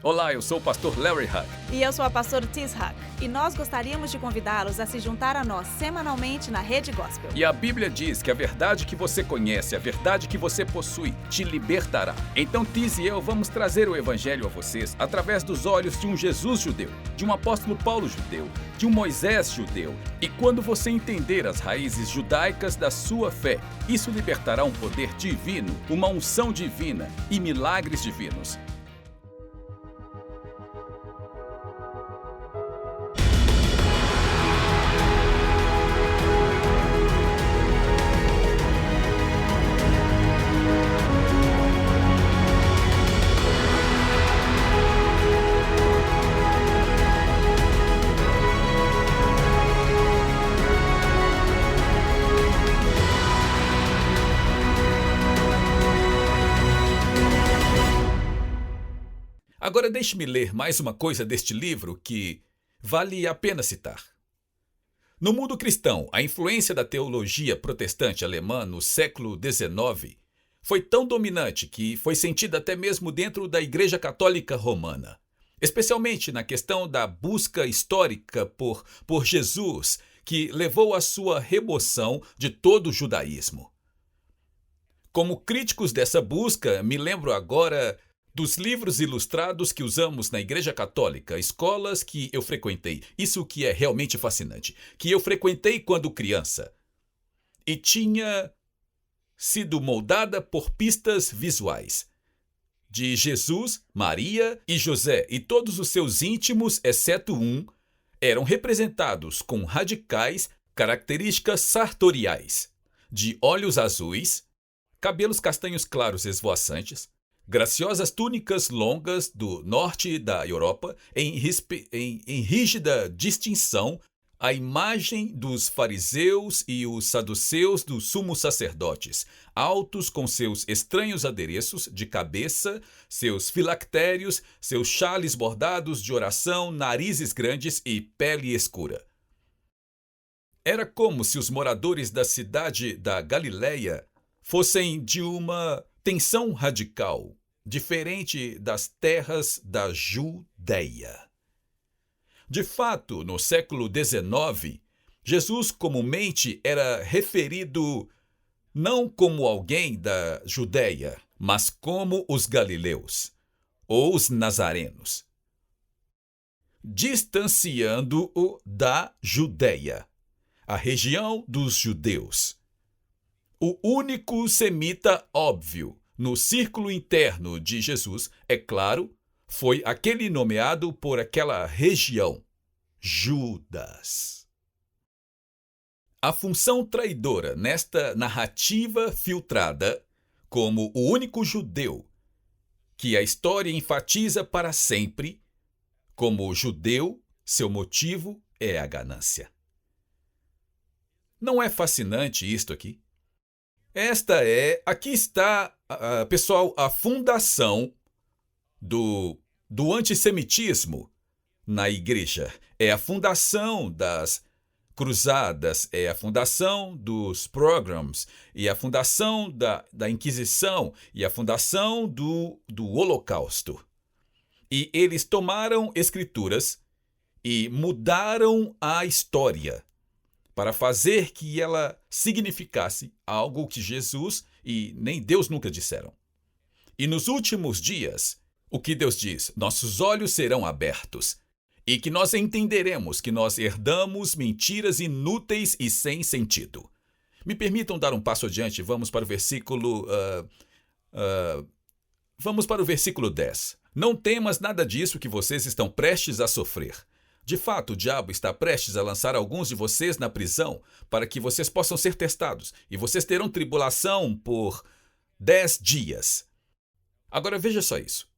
Olá, eu sou o pastor Larry Hug. E eu sou a pastora Tis Hug. E nós gostaríamos de convidá-los a se juntar a nós semanalmente na Rede Gospel. E a Bíblia diz que a verdade que você conhece, a verdade que você possui, te libertará. Então Tis e eu vamos trazer o Evangelho a vocês através dos olhos de um Jesus judeu, de um apóstolo Paulo judeu, de um Moisés judeu. E quando você entender as raízes judaicas da sua fé, isso libertará um poder divino, uma unção divina e milagres divinos. Agora deixe-me ler mais uma coisa deste livro que vale a pena citar. No mundo cristão, a influência da teologia protestante alemã no século XIX foi tão dominante que foi sentida até mesmo dentro da Igreja Católica Romana, especialmente na questão da busca histórica por Jesus, que levou à sua remoção de todo o judaísmo. Como críticos dessa busca, me lembro agora dos livros ilustrados que usamos na Igreja Católica, escolas que eu frequentei. Isso que é realmente fascinante. Que eu frequentei quando criança. E tinha sido moldada por pistas visuais de Jesus, Maria e José. E todos os seus íntimos, exceto um, eram representados com radicais características sartoriais. De olhos azuis, cabelos castanhos claros esvoaçantes, graciosas túnicas longas do norte da Europa, em rígida distinção, a imagem dos fariseus e os saduceus dos sumos sacerdotes, altos com seus estranhos adereços de cabeça, seus filactérios, seus xales bordados de oração, narizes grandes e pele escura. Era como se os moradores da cidade da Galileia fossem de uma tensão radical, diferente das terras da Judéia. De fato, no século XIX, Jesus comumente era referido não como alguém da Judéia, mas como os galileus, ou os nazarenos, distanciando-o da Judéia, a região dos judeus. O único semita óbvio no círculo interno de Jesus, é claro, foi aquele nomeado por aquela região, Judas. A função traidora nesta narrativa filtrada, como o único judeu que a história enfatiza para sempre, como judeu, seu motivo é a ganância. Não é fascinante isto aqui? Aqui está, pessoal, a fundação do antissemitismo na igreja. É a fundação das cruzadas, é a fundação dos pogroms, e a fundação da Inquisição, e a fundação do Holocausto. E eles tomaram escrituras e mudaram a história para fazer que ela significasse algo que Jesus e nem Deus nunca disseram. E nos últimos dias, o que Deus diz? Nossos olhos serão abertos e que nós entenderemos que nós herdamos mentiras inúteis e sem sentido. Me permitam dar um passo adiante, vamos para o versículo 10. Não temas nada disso que vocês estão prestes a sofrer. De fato, o diabo está prestes a lançar alguns de vocês na prisão para que vocês possam ser testados, e vocês terão tribulação por 10 dias. Agora veja só isso.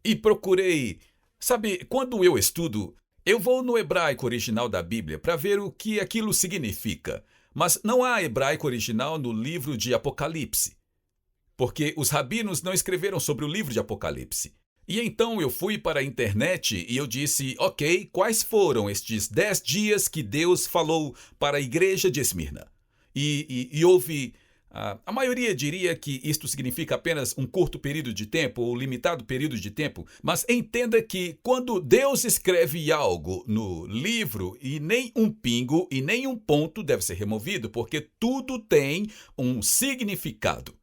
E procurei, quando eu estudo, eu vou no hebraico original da Bíblia para ver o que aquilo significa, mas não há hebraico original no livro de Apocalipse, porque os rabinos não escreveram sobre o livro de Apocalipse. E então eu fui para a internet e eu disse, ok, quais foram estes 10 dias que Deus falou para a igreja de Esmirna? E houve A maioria diria que isto significa apenas um curto período de tempo ou limitado período de tempo, mas entenda que quando Deus escreve algo no livro, e nem um pingo e nem um ponto deve ser removido, porque tudo tem um significado.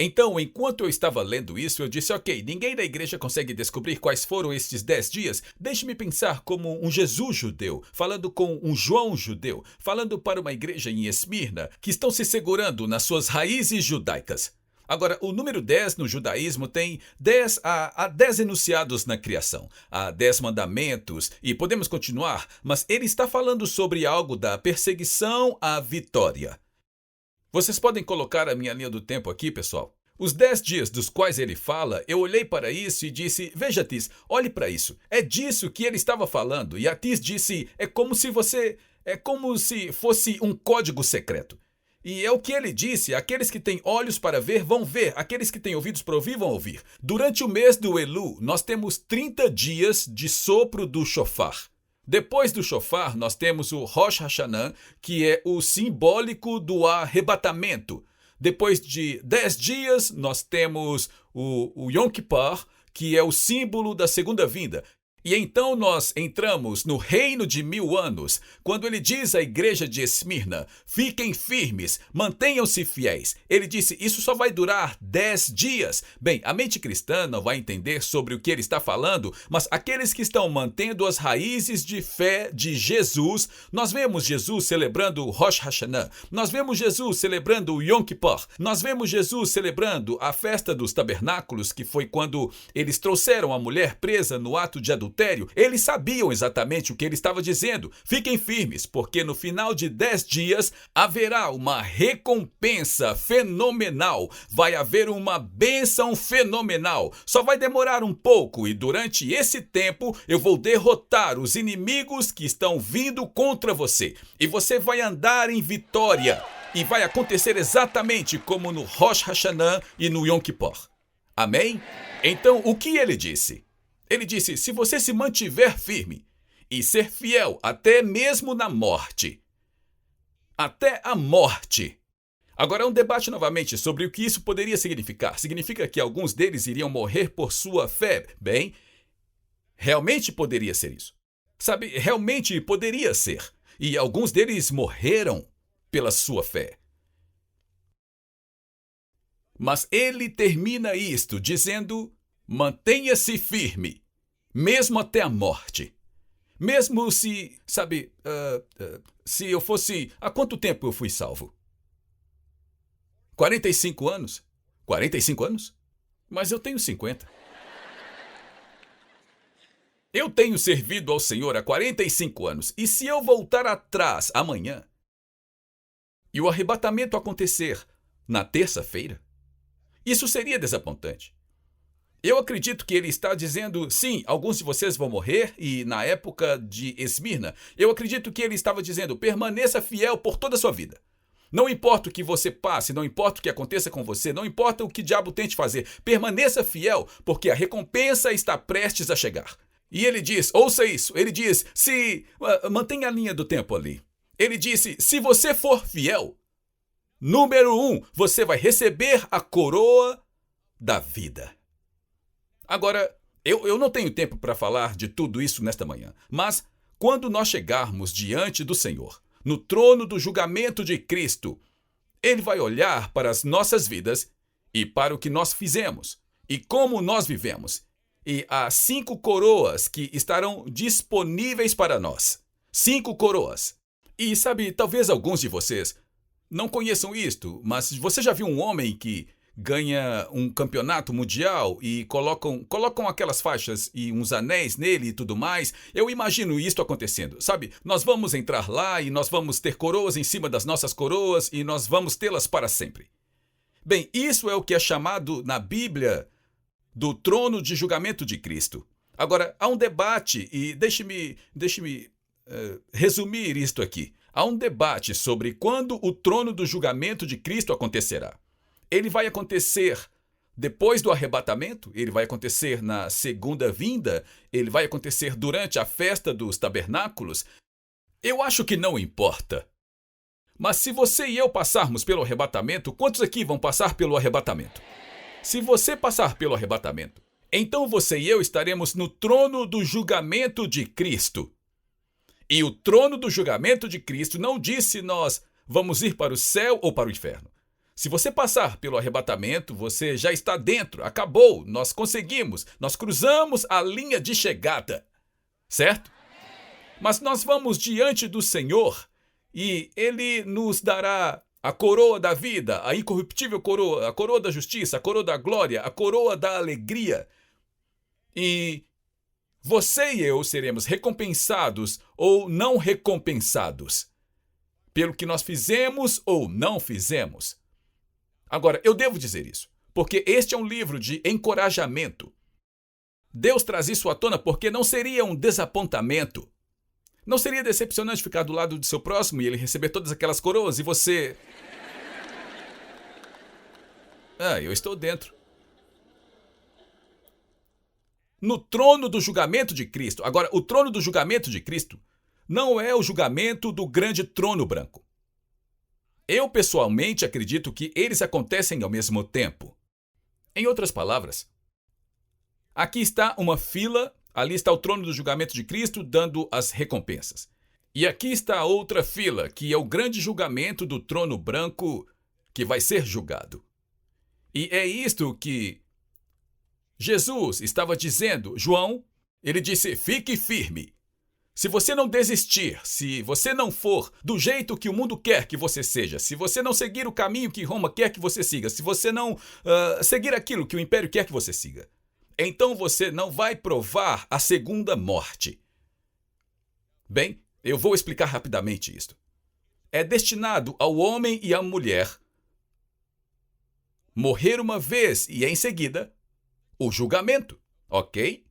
Então, enquanto eu estava lendo isso, eu disse, ok, ninguém da igreja consegue descobrir quais foram estes 10 dias. Deixe-me pensar como um Jesus judeu, falando com um João judeu, falando para uma igreja em Esmirna, que estão se segurando nas suas raízes judaicas. Agora, o número 10 no judaísmo tem 10 enunciados na criação, há 10 mandamentos, e podemos continuar, mas ele está falando sobre algo da perseguição à vitória. Vocês podem colocar a minha linha do tempo aqui, pessoal? Os 10 dias dos quais ele fala, eu olhei para isso e disse, veja, Tis, olhe para isso. É disso que ele estava falando. E a Tis disse, é como se fosse um código secreto. E é o que ele disse, aqueles que têm olhos para ver vão ver, aqueles que têm ouvidos para ouvir vão ouvir. Durante o mês do Elu, nós temos 30 dias de sopro do shofar. Depois do shofar, nós temos o Rosh Hashanah, que é o simbólico do arrebatamento. Depois de 10 dias, nós temos o Yom Kippur, que é o símbolo da segunda vinda. E então nós entramos no reino de 1000 anos, quando ele diz à igreja de Esmirna, fiquem firmes, mantenham-se fiéis. Ele disse, isso só vai durar 10 dias. Bem, a mente cristã não vai entender sobre o que ele está falando, mas aqueles que estão mantendo as raízes de fé de Jesus, nós vemos Jesus celebrando o Rosh Hashanah, nós vemos Jesus celebrando o Yom Kippur, nós vemos Jesus celebrando a festa dos tabernáculos, que foi quando eles trouxeram a mulher presa no ato de adultério. Eles sabiam exatamente o que ele estava dizendo. Fiquem firmes, porque no final de 10 dias haverá uma recompensa fenomenal. Vai haver uma bênção fenomenal. Só vai demorar um pouco e durante esse tempo eu vou derrotar os inimigos que estão vindo contra você. E você vai andar em vitória. E vai acontecer exatamente como no Rosh Hashanah e no Yom Kippur. Amém? Então, o que ele disse? Ele disse, se você se mantiver firme e ser fiel até mesmo na morte, até a morte. Agora, um debate novamente sobre o que isso poderia significar. Significa que alguns deles iriam morrer por sua fé. Bem, realmente poderia ser isso. Sabe, realmente poderia ser. E alguns deles morreram pela sua fé. Mas ele termina isto dizendo, mantenha-se firme, mesmo até a morte. Mesmo se, sabe, se eu fosse... Há quanto tempo eu fui salvo? 45 anos? 45 anos? Mas eu tenho 50. Eu tenho servido ao Senhor há 45 anos. E se eu voltar atrás amanhã e o arrebatamento acontecer na terça-feira, isso seria desapontante. Eu acredito que ele está dizendo, sim, alguns de vocês vão morrer, e na época de Esmirna, eu acredito que ele estava dizendo, permaneça fiel por toda a sua vida. Não importa o que você passe, não importa o que aconteça com você, não importa o que o diabo tente fazer, permaneça fiel, porque a recompensa está prestes a chegar. E ele diz, ouça isso, ele diz, mantenha a linha do tempo ali. Ele disse, se você for fiel, número 1, você vai receber a coroa da vida. Agora, eu não tenho tempo para falar de tudo isso nesta manhã, mas quando nós chegarmos diante do Senhor, no trono do julgamento de Cristo, Ele vai olhar para as nossas vidas e para o que nós fizemos e como nós vivemos. E há 5 coroas que estarão disponíveis para nós. 5 coroas. E sabe, talvez alguns de vocês não conheçam isto, mas você já viu um homem que ganha um campeonato mundial e colocam aquelas faixas e uns anéis nele e tudo mais? Eu imagino isto acontecendo, sabe? Nós vamos entrar lá e nós vamos ter coroas em cima das nossas coroas e nós vamos tê-las para sempre. Bem, isso é o que é chamado na Bíblia do trono de julgamento de Cristo. Agora, há um debate, e deixe-me resumir isto aqui. Há um debate sobre quando o trono do julgamento de Cristo acontecerá. Ele vai acontecer depois do arrebatamento? Ele vai acontecer na segunda vinda? Ele vai acontecer durante a festa dos tabernáculos? Eu acho que não importa. Mas se você e eu passarmos pelo arrebatamento, quantos aqui vão passar pelo arrebatamento? Se você passar pelo arrebatamento, então você e eu estaremos no trono do julgamento de Cristo. E o trono do julgamento de Cristo não diz se nós vamos ir para o céu ou para o inferno. Se você passar pelo arrebatamento, você já está dentro, acabou, nós conseguimos, nós cruzamos a linha de chegada, certo? Mas nós vamos diante do Senhor e Ele nos dará a coroa da vida, a incorruptível coroa, a coroa da justiça, a coroa da glória, a coroa da alegria. E você e eu seremos recompensados ou não recompensados pelo que nós fizemos ou não fizemos. Agora, eu devo dizer isso, porque este é um livro de encorajamento. Deus traz isso à tona porque não seria um desapontamento. Não seria decepcionante ficar do lado do seu próximo e ele receber todas aquelas coroas e você... eu estou dentro. No trono do julgamento de Cristo. Agora, o trono do julgamento de Cristo não é o julgamento do grande trono branco. Eu, pessoalmente, acredito que eles acontecem ao mesmo tempo. Em outras palavras, aqui está uma fila, ali está o trono do julgamento de Cristo dando as recompensas. E aqui está a outra fila, que é o grande julgamento do trono branco que vai ser julgado. E é isto que Jesus estava dizendo. João, ele disse, fique firme. Se você não desistir, se você não for do jeito que o mundo quer que você seja, se você não seguir o caminho que Roma quer que você siga, se você não seguir aquilo que o império quer que você siga, então você não vai provar a segunda morte. Bem, eu vou explicar rapidamente isto. É destinado ao homem e à mulher morrer uma vez e em seguida o julgamento, ok?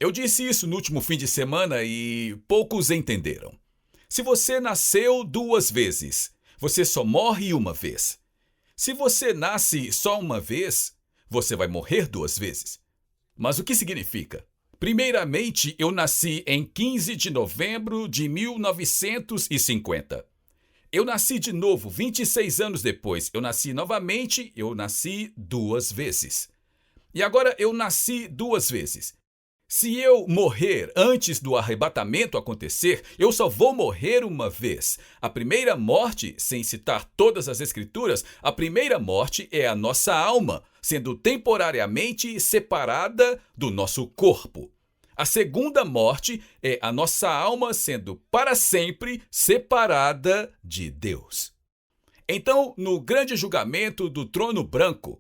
Eu disse isso no último fim de semana e poucos entenderam. Se você nasceu 2 vezes, você só morre uma vez. Se você nasce só uma vez, você vai morrer 2 vezes. Mas o que significa? Primeiramente, eu nasci em 15 de novembro de 1950. Eu nasci de novo 26 anos depois. Eu nasci novamente, eu nasci 2 vezes. E agora eu nasci 2 vezes. Se eu morrer antes do arrebatamento acontecer, eu só vou morrer uma vez. A primeira morte, sem citar todas as escrituras, a primeira morte é a nossa alma, sendo temporariamente separada do nosso corpo. A segunda morte é a nossa alma sendo para sempre separada de Deus. Então, no grande julgamento do trono branco,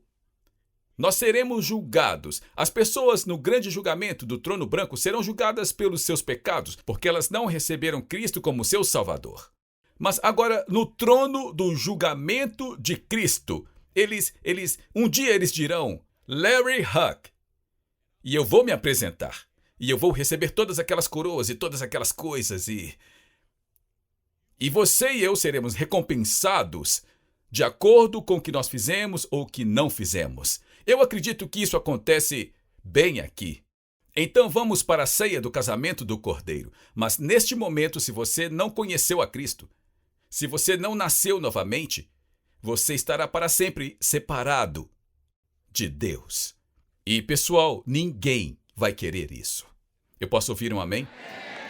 nós seremos julgados. As pessoas no grande julgamento do trono branco serão julgadas pelos seus pecados, porque elas não receberam Cristo como seu Salvador. Mas agora, no trono do julgamento de Cristo, um dia eles dirão, Larry Huck, e eu vou me apresentar, e eu vou receber todas aquelas coroas e todas aquelas coisas, e você e eu seremos recompensados de acordo com o que nós fizemos ou que não fizemos. Eu acredito que isso acontece bem aqui. Então vamos para a ceia do casamento do Cordeiro. Mas neste momento, se você não conheceu a Cristo, se você não nasceu novamente, você estará para sempre separado de Deus. E pessoal, ninguém vai querer isso. Eu posso ouvir um amém?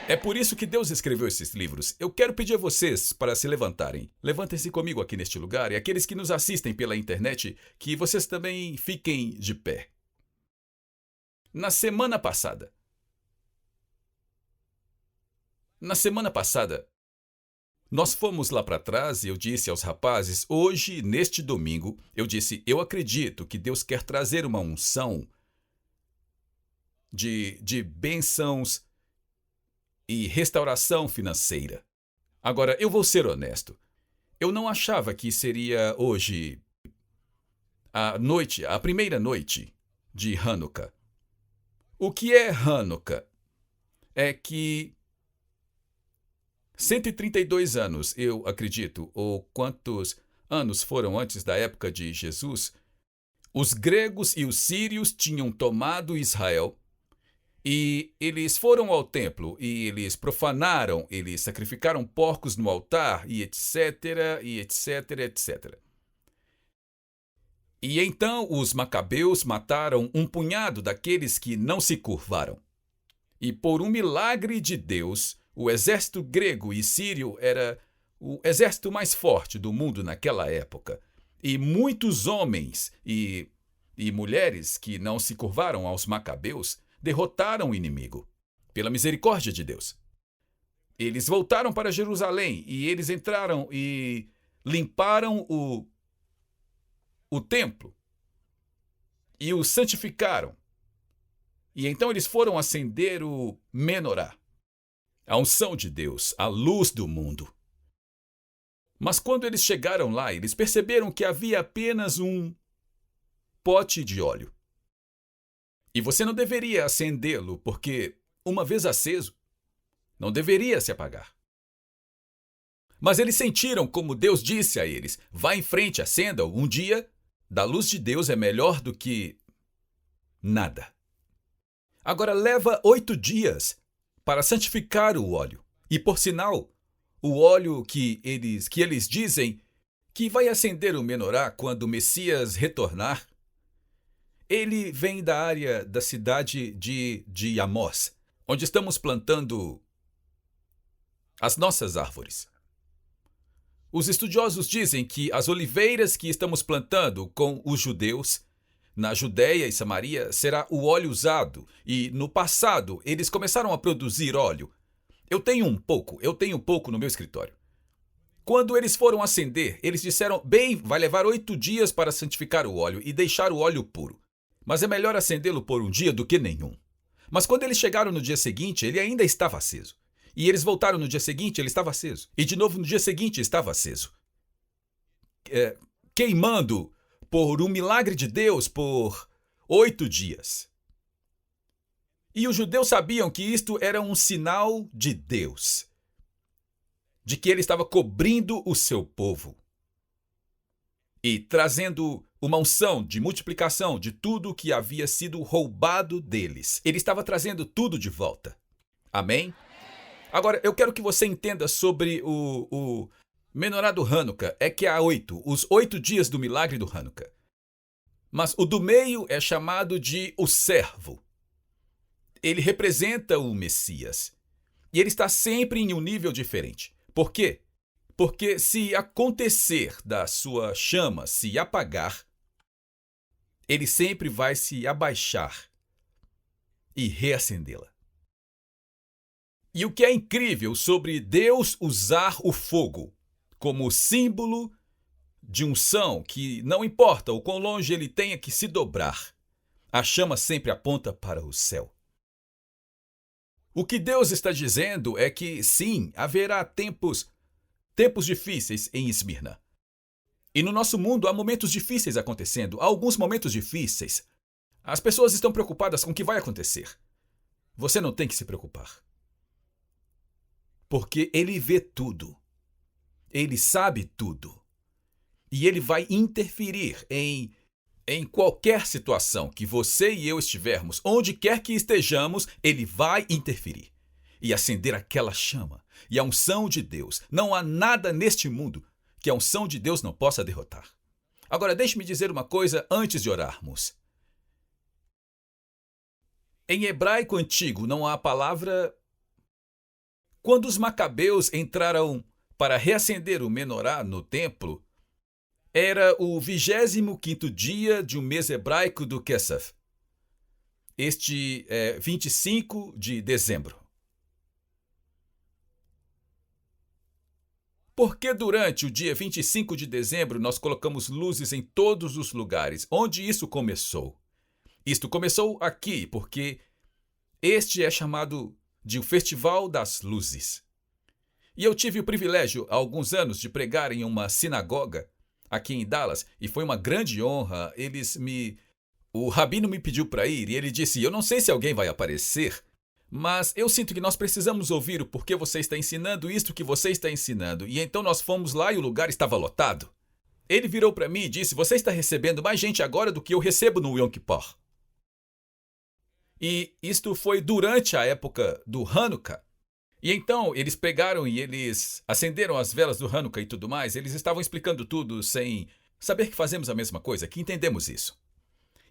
É por isso que Deus escreveu esses livros. Eu quero pedir a vocês para se levantarem. Levantem-se comigo aqui neste lugar e aqueles que nos assistem pela internet, que vocês também fiquem de pé. Na semana passada, nós fomos lá para trás e eu disse aos rapazes, hoje, neste domingo, eu disse, eu acredito que Deus quer trazer uma unção de bênçãos e restauração financeira. Agora, eu vou ser honesto. Eu não achava que seria hoje a primeira noite de Hanukkah. O que é Hanukkah? É que 132 anos, eu acredito, ou quantos anos foram antes da época de Jesus, os gregos e os sírios tinham tomado Israel E eles foram ao templo e eles profanaram, eles sacrificaram porcos no altar e etc, e etc, etc. E então os macabeus mataram um punhado daqueles que não se curvaram. E por um milagre de Deus, o exército grego e sírio era o exército mais forte do mundo naquela época. E muitos homens e mulheres que não se curvaram aos macabeus derrotaram o inimigo, pela misericórdia de Deus. Eles voltaram para Jerusalém e eles entraram e limparam o templo e o santificaram. E então eles foram acender o menorá, a unção de Deus, a luz do mundo. Mas quando eles chegaram lá, eles perceberam que havia apenas um pote de óleo. E você não deveria acendê-lo, porque, uma vez aceso, não deveria se apagar. Mas eles sentiram como Deus disse a eles: vá em frente, acenda-o. Um dia, da luz de Deus é melhor do que nada. Agora leva 8 dias para santificar o óleo. E, por sinal, o óleo que eles dizem que vai acender o menorá quando o Messias retornar, ele vem da área da cidade de Amós, onde estamos plantando as nossas árvores. Os estudiosos dizem que as oliveiras que estamos plantando com os judeus na Judéia e Samaria será o óleo usado, e no passado eles começaram a produzir óleo. Eu tenho um pouco no meu escritório. Quando eles foram acender, eles disseram: bem, vai levar 8 dias para santificar o óleo e deixar o óleo puro. Mas é melhor acendê-lo por um dia do que nenhum. Mas quando eles chegaram no dia seguinte, ele ainda estava aceso. E eles voltaram no dia seguinte, ele estava aceso. E de novo no dia seguinte estava aceso. Queimando por um milagre de Deus por 8 dias. E os judeus sabiam que isto era um sinal de Deus, de que ele estava cobrindo o seu povo e trazendo uma unção de multiplicação de tudo que havia sido roubado deles. Ele estava trazendo tudo de volta. Amém? Agora, eu quero que você entenda sobre o menorá do Hanukkah. É que há 8, os 8 dias do milagre do Hanukkah. Mas o do meio é chamado de o servo. Ele representa o Messias. E ele está sempre em um nível diferente. Por quê? Porque se acontecer da sua chama se apagar, ele sempre vai se abaixar e reacendê-la. E o que é incrível sobre Deus usar o fogo como símbolo de unção, que não importa o quão longe ele tenha que se dobrar, a chama sempre aponta para o céu. O que Deus está dizendo é que, sim, haverá tempos difíceis em Esmirna. E no nosso mundo há momentos difíceis acontecendo, há alguns momentos difíceis. As pessoas estão preocupadas com o que vai acontecer. Você não tem que se preocupar. Porque ele vê tudo. Ele sabe tudo. E ele vai interferir em qualquer situação que você e eu estivermos, onde quer que estejamos, ele vai interferir e acender aquela chama. E a unção de Deus, não há nada neste mundo que a unção de Deus não possa derrotar. Agora, deixe-me dizer uma coisa antes de orarmos. Em hebraico antigo não há a palavra. Quando os macabeus entraram para reacender o menorá no templo, era o 25º dia de um mês hebraico do Kesef. Este é 25 de dezembro. Porque durante o dia 25 de dezembro nós colocamos luzes em todos os lugares? Onde isso começou? Isto começou aqui, porque este é chamado de o Festival das Luzes. E eu tive o privilégio, há alguns anos, de pregar em uma sinagoga aqui em Dallas, e foi uma grande honra. O rabino me pediu para ir, e ele disse: eu não sei se alguém vai aparecer, mas eu sinto que nós precisamos ouvir o porquê você está ensinando isto que você está ensinando. E então nós fomos lá e o lugar estava lotado. Ele virou para mim e disse: você está recebendo mais gente agora do que eu recebo no Yom Kippur. E isto foi durante a época do Hanukkah. E então eles pegaram e eles acenderam as velas do Hanukkah e tudo mais. Eles estavam explicando tudo sem saber que fazemos a mesma coisa, que entendemos isso.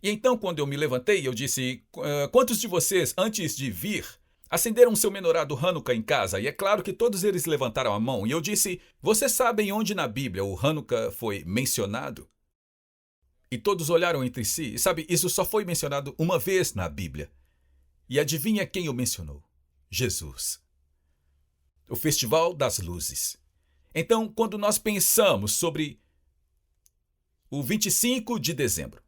E então quando eu me levantei, eu disse, quantos de vocês, antes de vir, acenderam seu menorá do Hanukkah em casa? E é claro que todos eles levantaram a mão. E eu disse, vocês sabem onde na Bíblia o Hanukkah foi mencionado? E todos olharam entre si. E sabe, isso só foi mencionado uma vez na Bíblia. E adivinha quem o mencionou? Jesus. O Festival das Luzes. Então, quando nós pensamos sobre o 25 de dezembro,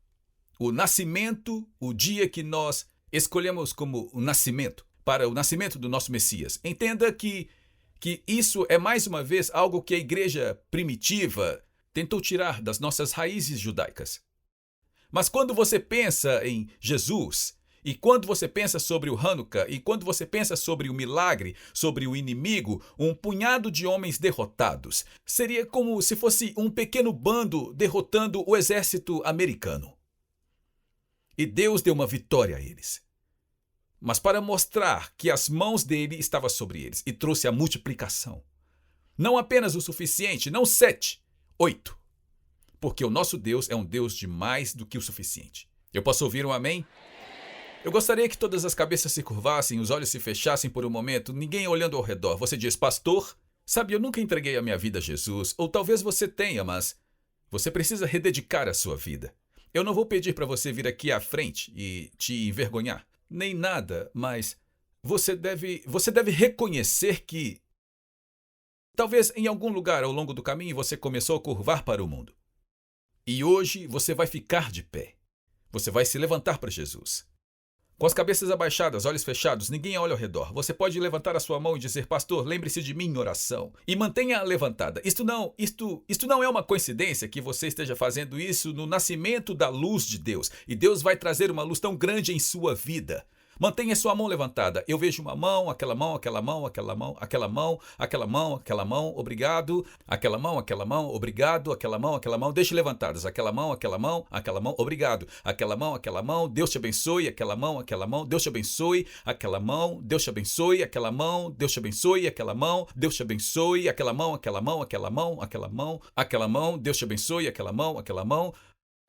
o nascimento, o dia que nós escolhemos como o nascimento, para o nascimento do nosso Messias, entenda que isso é mais uma vez algo que a igreja primitiva tentou tirar das nossas raízes judaicas. Mas quando você pensa em Jesus, e quando você pensa sobre o Hanukkah, e quando você pensa sobre o milagre, sobre o inimigo, um punhado de homens derrotados, seria como se fosse um pequeno bando derrotando o exército americano. E Deus deu uma vitória a eles. Mas para mostrar que as mãos dele estavam sobre eles, e trouxe a multiplicação. Não apenas o suficiente, não 7, 8. Porque o nosso Deus é um Deus de mais do que o suficiente. Eu posso ouvir um amém? Eu gostaria que todas as cabeças se curvassem, os olhos se fechassem por um momento, ninguém olhando ao redor. Você diz, pastor, sabe, eu nunca entreguei a minha vida a Jesus. Ou talvez você tenha, mas você precisa rededicar a sua vida. Eu não vou pedir para você vir aqui à frente e te envergonhar, nem nada, mas você deve reconhecer que talvez em algum lugar ao longo do caminho você começou a curvar para o mundo. E hoje você vai ficar de pé. Você vai se levantar para Jesus. Com as cabeças abaixadas, olhos fechados, ninguém olha ao redor. Você pode levantar a sua mão e dizer, pastor, lembre-se de mim em oração. E mantenha-a levantada. Isto não é uma coincidência que você esteja fazendo isso no nascimento da luz de Deus. E Deus vai trazer uma luz tão grande em sua vida. Mantenha sua mão levantada. Eu vejo uma mão, aquela mão, aquela mão, aquela mão, aquela mão, aquela mão, aquela mão, obrigado. Aquela mão, obrigado. Aquela mão, deixe levantadas. Aquela mão, obrigado. Aquela mão, Deus te abençoe. Aquela mão, Deus te abençoe. Aquela mão, Deus te abençoe. Aquela mão, Deus te abençoe. Aquela mão, Deus te abençoe. Aquela mão, aquela mão, Deus te abençoe.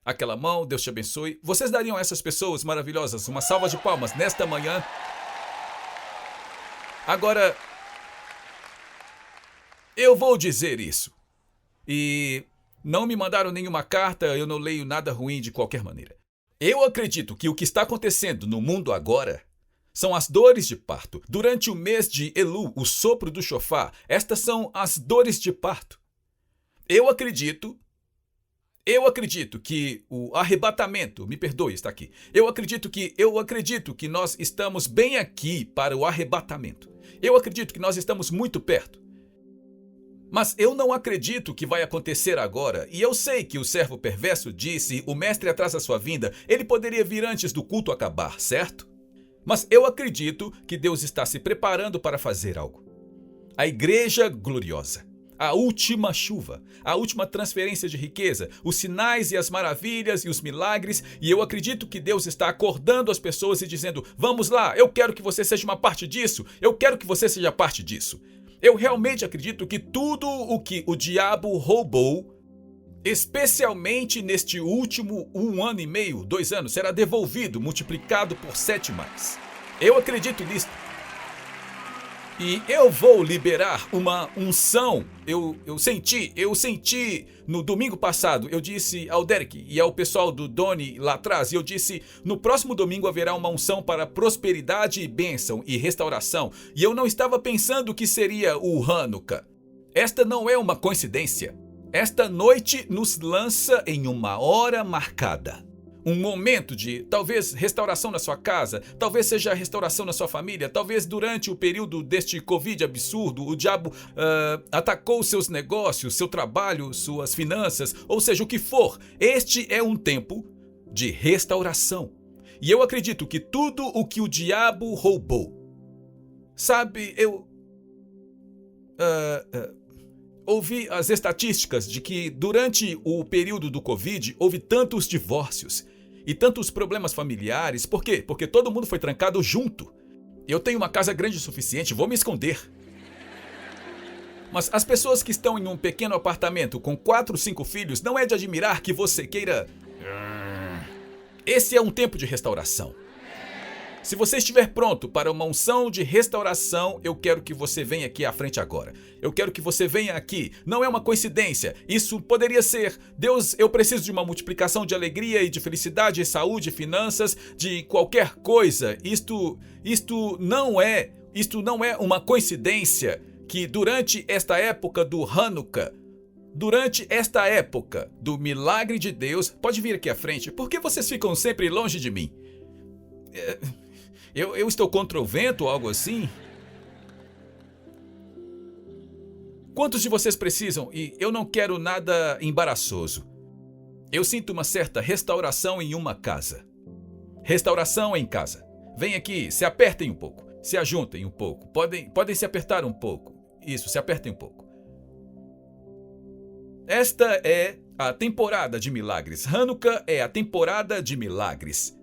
Aquela mão, Deus te abençoe. Vocês dariam a essas pessoas maravilhosas uma salva de palmas nesta manhã? Agora, eu vou dizer isso. E não me mandaram nenhuma carta, eu não leio nada ruim de qualquer maneira. Eu acredito que o que está acontecendo no mundo agora são as dores de parto. Durante o mês de Elul, o sopro do shofar, estas são as dores de parto. Eu acredito que o arrebatamento, me perdoe, está aqui. Eu acredito que nós estamos bem aqui para o arrebatamento. Eu acredito que nós estamos muito perto. Mas eu não acredito que vai acontecer agora. E eu sei que o servo perverso disse, o mestre atrasa sua vinda, ele poderia vir antes do culto acabar, certo? Mas eu acredito que Deus está se preparando para fazer algo. A igreja gloriosa. A última chuva, a última transferência de riqueza, os sinais e as maravilhas e os milagres, e eu acredito que Deus está acordando as pessoas e dizendo, vamos lá, eu quero que você seja uma parte disso, eu quero que você seja parte disso. Eu realmente acredito que tudo o que o diabo roubou, especialmente neste último 1 ano e meio, 2 anos, será devolvido, multiplicado por 7 mais. Eu acredito nisso. E eu vou liberar uma unção. Eu senti no domingo passado, eu disse ao Derek e ao pessoal do Doni lá atrás, e eu disse, no próximo domingo haverá uma unção para prosperidade e bênção e restauração. E eu não estava pensando que seria o Hanukkah. Esta não é uma coincidência. Esta noite nos lança em uma hora marcada. Um momento de, talvez, restauração na sua casa, talvez seja restauração na sua família, talvez durante o período deste Covid absurdo, o diabo atacou seus negócios, seu trabalho, suas finanças, ou seja, o que for. Este é um tempo de restauração. E eu acredito que tudo o que o diabo roubou, sabe, eu ouvi as estatísticas de que durante o período do Covid houve tantos divórcios. e tantos problemas familiares. Por quê? Porque todo mundo foi trancado junto. Eu tenho uma casa grande o suficiente, vou me esconder. Mas as pessoas que estão em um pequeno apartamento com 4, 5 filhos, não é de admirar que você queira... Esse é um tempo de restauração. Se você estiver pronto para uma unção de restauração, eu quero que você venha aqui à frente agora. Eu quero que você venha aqui. Não é uma coincidência. Isso poderia ser: Deus, eu preciso de uma multiplicação de alegria e de felicidade, saúde, finanças, de qualquer coisa. Isto não é uma coincidência que durante esta época do Hanukkah, durante esta época do milagre de Deus, pode vir aqui à frente. Por que vocês ficam sempre longe de mim? Eu estou contra o vento ou algo assim? Quantos de vocês precisam? E eu não quero nada embaraçoso. Eu sinto uma certa restauração em uma casa. Restauração em casa. Vem aqui, se apertem um pouco. Se ajuntem um pouco. Podem se apertar um pouco. Isso, se apertem um pouco. Esta é a temporada de milagres. Hanukkah é a temporada de milagres.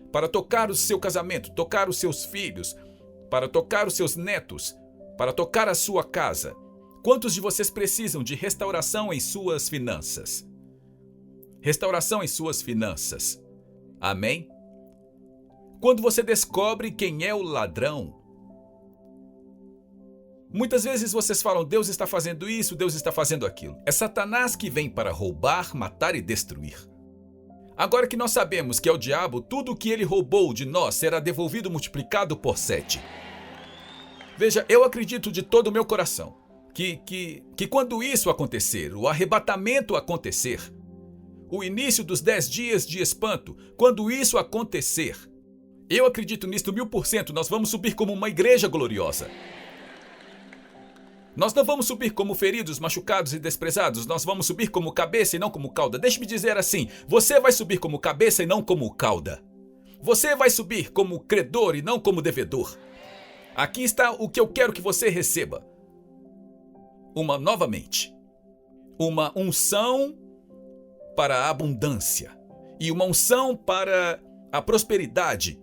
Para tocar o seu casamento, tocar os seus filhos, para tocar os seus netos, para tocar a sua casa. Quantos de vocês precisam de restauração em suas finanças? Restauração em suas finanças. Amém? Quando você descobre quem é o ladrão, muitas vezes vocês falam: Deus está fazendo isso, Deus está fazendo aquilo. É Satanás que vem para roubar, matar e destruir. Agora que nós sabemos que é o diabo, tudo o que ele roubou de nós será devolvido multiplicado por 7. Veja, eu acredito de todo o meu coração que quando isso acontecer, o arrebatamento acontecer, o início dos 10 dias de espanto, quando isso acontecer, eu acredito nisso 1000%, nós vamos subir como uma igreja gloriosa. Nós não vamos subir como feridos, machucados e desprezados. Nós vamos subir como cabeça e não como cauda. Deixe-me dizer assim: você vai subir como cabeça e não como cauda. Você vai subir como credor e não como devedor. Aqui está o que eu quero que você receba. Novamente, uma unção para a abundância. E uma unção para a prosperidade.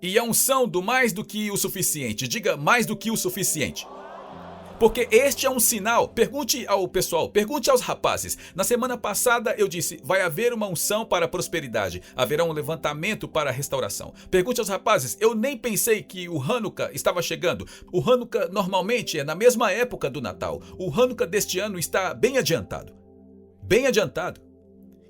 E a unção do mais do que o suficiente. Diga: mais do que o suficiente. Porque este é um sinal. Pergunte ao pessoal, pergunte aos rapazes. Na semana passada eu disse: vai haver uma unção para a prosperidade. Haverá um levantamento para a restauração. Pergunte aos rapazes, eu nem pensei que o Hanukkah estava chegando. O Hanukkah normalmente é na mesma época do Natal. O Hanukkah deste ano está bem adiantado. Bem adiantado.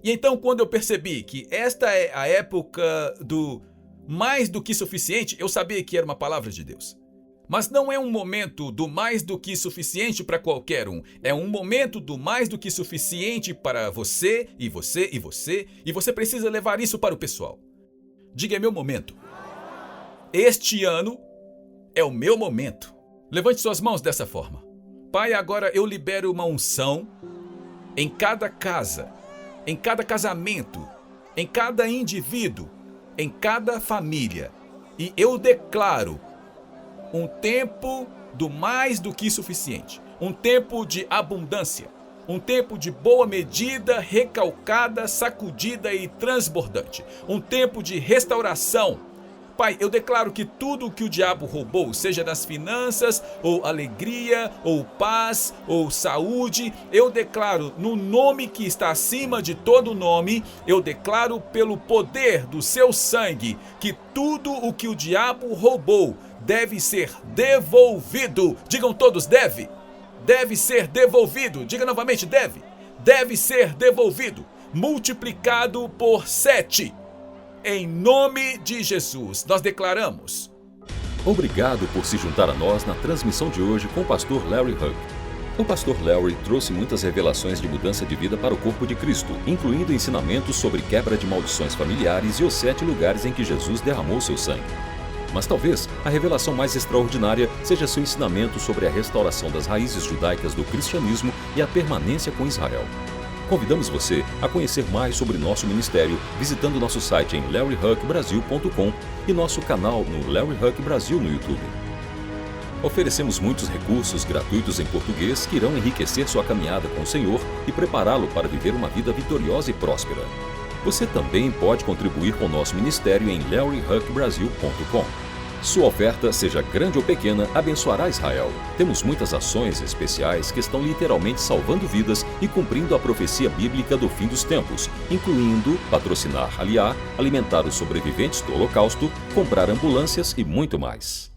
E então, quando eu percebi que esta é a época do mais do que suficiente, eu sabia que era uma palavra de Deus. Mas não é um momento do mais do que suficiente para qualquer um. É um momento do mais do que suficiente para você, e você, e você. E você precisa levar isso para o pessoal. Diga: é meu momento. Este ano é o meu momento. Levante suas mãos dessa forma. Pai, agora eu libero uma unção em cada casa, em cada casamento, em cada indivíduo, em cada família. E eu declaro um tempo do mais do que suficiente. Um tempo de abundância. Um tempo de boa medida, recalcada, sacudida e transbordante. Um tempo de restauração. Pai, eu declaro que tudo o que o diabo roubou, seja das finanças, ou alegria, ou paz, ou saúde, eu declaro no nome que está acima de todo nome, eu declaro pelo poder do seu sangue, que tudo o que o diabo roubou deve ser devolvido. Digam todos: deve. Deve ser devolvido. Diga novamente: deve. Deve ser devolvido. Multiplicado por 7. Em nome de Jesus, nós declaramos. Obrigado por se juntar a nós na transmissão de hoje com o pastor Larry Hug. O pastor Larry trouxe muitas revelações de mudança de vida para o corpo de Cristo, incluindo ensinamentos sobre quebra de maldições familiares e os 7 lugares em que Jesus derramou seu sangue. Mas talvez a revelação mais extraordinária seja seu ensinamento sobre a restauração das raízes judaicas do cristianismo e a permanência com Israel. Convidamos você a conhecer mais sobre nosso ministério visitando nosso site em larryhuckbrasil.com e nosso canal no Larry Huck Brasil no YouTube. Oferecemos muitos recursos gratuitos em português que irão enriquecer sua caminhada com o Senhor e prepará-lo para viver uma vida vitoriosa e próspera. Você também pode contribuir com o nosso ministério em LarryHuckBrasil.com. Sua oferta, seja grande ou pequena, abençoará Israel. Temos muitas ações especiais que estão literalmente salvando vidas e cumprindo a profecia bíblica do fim dos tempos, incluindo patrocinar Aliá, alimentar os sobreviventes do Holocausto, comprar ambulâncias e muito mais.